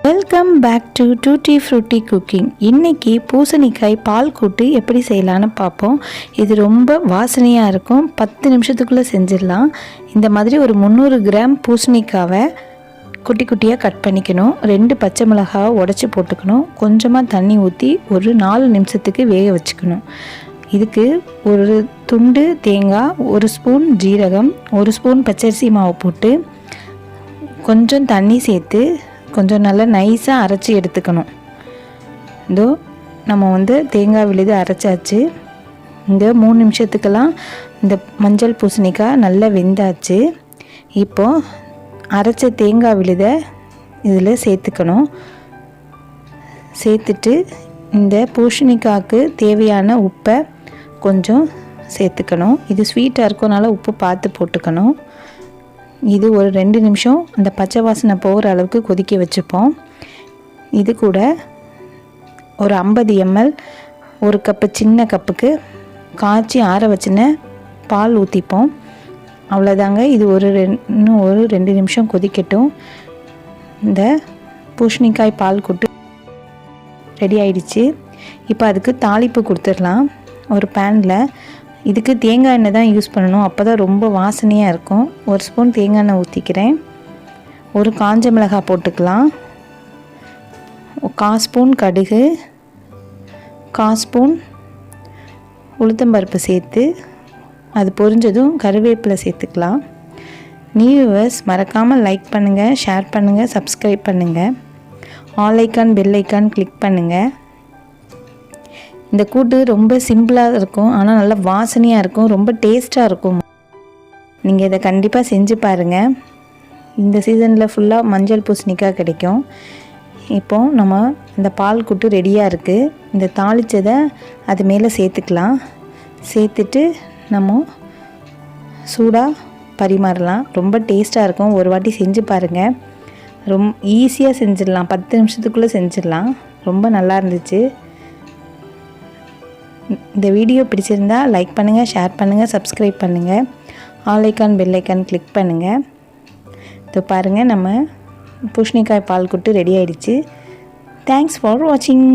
Welcome back to Tuttifrutti cooking. இன்றைக்கி பூசணிக்காய் பால் கூட்டு எப்படி செய்யலான்னு பார்ப்போம். இது ரொம்ப வாசனையாக இருக்கும். 10 நிமிஷத்துக்குள்ளே செஞ்சிடலாம். இந்த மாதிரி ஒரு 300 கிராம் பூசணிக்காவை குட்டி குட்டியாக கட் பண்ணிக்கணும். 2 பச்சை மிளகாவை உடச்சி போட்டுக்கணும். கொஞ்சமாக தண்ணி ஊற்றி ஒரு 4 நிமிஷத்துக்கு வேக வச்சுக்கணும். இதுக்கு ஒரு துண்டு தேங்காய், 1 ஸ்பூன் ஜீரகம், 1 ஸ்பூன் பச்சரிசி மாவு போட்டு கொஞ்சம் தண்ணி சேர்த்து கொஞ்சம் நல்லா நைஸாக அரைச்சி எடுத்துக்கணும். இதோ நம்ம தேங்காய் விழுது அரைச்சாச்சு. இந்த 3 நிமிஷத்துக்கெல்லாம் இந்த மஞ்சள் பூசணிக்காய் நல்லா வெந்தாச்சு. இப்போது அரைச்ச தேங்காய் விழுதை இதில் சேர்த்துக்கணும். சேர்த்துட்டு இந்த பூசணிக்காய்க்கு தேவையான உப்பை கொஞ்சம் சேர்த்துக்கணும். இது ஸ்வீட்டாக இருக்கனால உப்பு பார்த்து போட்டுக்கணும். இது ஒரு 2 நிமிஷம் அந்த பச்சை வாசனை போகிற அளவுக்கு கொதிக்க வச்சுப்போம். இது கூட ஒரு 50 ml 1 கப்பு சின்ன கப்புக்கு காய்ச்சி ஆற வச்சுன பால் ஊற்றிப்போம். அவ்வளோதாங்க. இது இன்னும் ஒரு 2 நிமிஷம் கொதிக்கட்டும். இந்த பூசணிக்காய் பால் கூட்டு ரெடி ஆயிடுச்சு. இப்போ அதுக்கு தாளிப்பு கொடுத்துடலாம். ஒரு பேனில் இதுக்கு தேங்காய் எண்ணெய் தான் யூஸ் பண்ணணும். அப்போ தான் ரொம்ப வாசனையாக இருக்கும். 1 ஸ்பூன் தேங்காய் எண்ணெய் ஊற்றிக்கிறேன். ஒரு காஞ்ச மிளகாய் போட்டுக்கலாம். 1/4 ஸ்பூன் கடுகு, 1/4 ஸ்பூன் உளுத்தம்பருப்பு சேர்த்து அது பொரிஞ்சதும் கருவேப்பிலை சேர்த்துக்கலாம். வியூவர்ஸ் மறக்காமல் லைக் பண்ணுங்கள், ஷேர் பண்ணுங்கள், சப்ஸ்கிரைப் பண்ணுங்கள். All icon bell icon click பண்ணுங்கள். இந்த கூட்டு ரொம்ப சிம்பிளாக இருக்கும், ஆனால் நல்லா வாசனையாக இருக்கும், ரொம்ப டேஸ்ட்டாக இருக்கும். நீங்கள் இதை கண்டிப்பாக செஞ்சு பாருங்கள். இந்த சீசனில் ஃபுல்லாக மஞ்சள் பூசணிக்காய் கிடைக்கும். இப்போது நம்ம இந்த பால் கூட்டு ரெடியாக இருக்குது. இந்த தாளித்ததை அது மேலே சேர்த்துக்கலாம். சேர்த்துட்டு நம்ம சூடாக பரிமாறலாம். ரொம்ப டேஸ்ட்டாக இருக்கும். ஒரு வாட்டி செஞ்சு பாருங்கள். ரொம்ப ஈஸியாக செஞ்சிடலாம். 10 நிமிஷத்துக்குள்ளே செஞ்சிடலாம். ரொம்ப நல்லா இருந்துச்சு. இந்த வீடியோ பிடிச்சிருந்தா லைக் பண்ணுங்கள், ஷேர் பண்ணுங்கள், சப்ஸ்கிரைப் பண்ணுங்கள். All icon bell icon click பண்ணுங்கள். இப்போ பாருங்கள், நம்ம பூசணிக்காய் பால் கூட்டு ரெடி ஆயிடுச்சு. தேங்க்ஸ் ஃபார் வாட்சிங்.